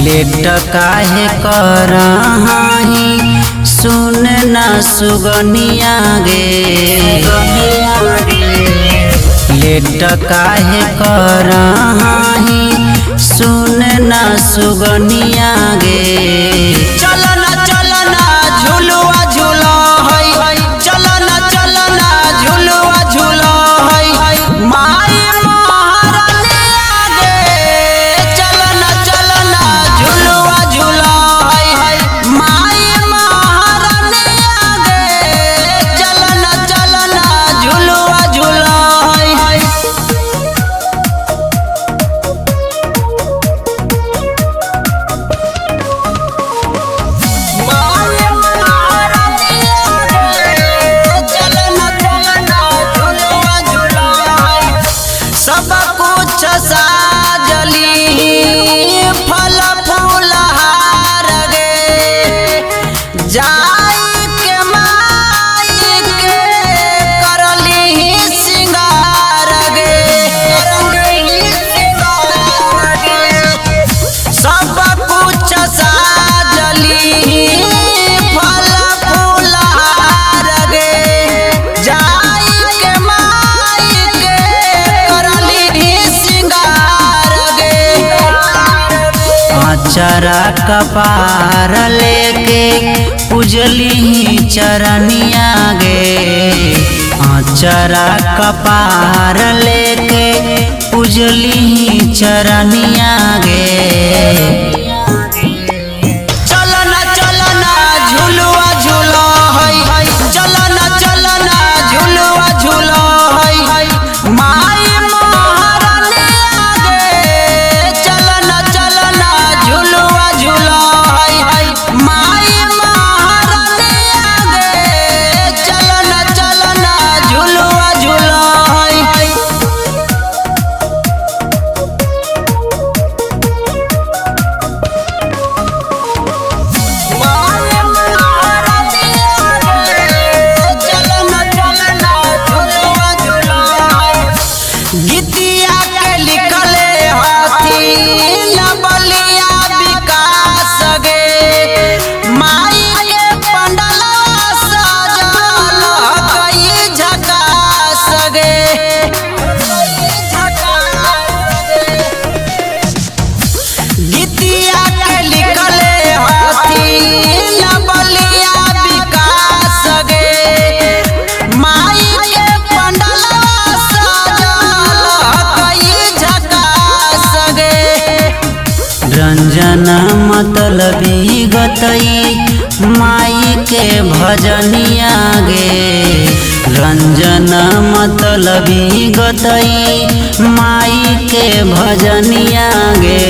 Late काहे करही सुन न सुगनिया गे। लेट काहे करही सुन न सुगनिया गे। चलना चलना झुलुआ झूला है, चलना चलना झुलुआ झूला है। माई महारानिया गे, चलना चलना झुलुआ झूला है। माई महारानिया गे, चलना चलना झुलुआ झूला है। सब कुछ साजली फल फूल हार गे। जाई के माई के करली सिंगार गे। सब कुछ साजली फल फूल हार गे। जाई के माई के करली सिंगार गे। आचरा कपार लेके पूजली चरनिया गे। आचरा कपार लेके पूजली चरनिया गे। चलना चलना झुलुआ झूला है, चलना चलना झुलुआ झूला है। माई महारानिया गे, चलना चलना झुलुआ झूला है। माई महारानिया गे, चलना चलना झुलुआ झूला है। गीतिया के लिखले हाथी नबलिया विकास गे। माई के पंडलवा सजल कई झकास गे। गीतिया के लिखले हाथी नबलिया विकास गे। माई के पंडलवा सजल कई झकास गे। रंजन मतलबी गतई माई के भजनिया गे। रंजन मतलबी गतई माई के भजनिया गे।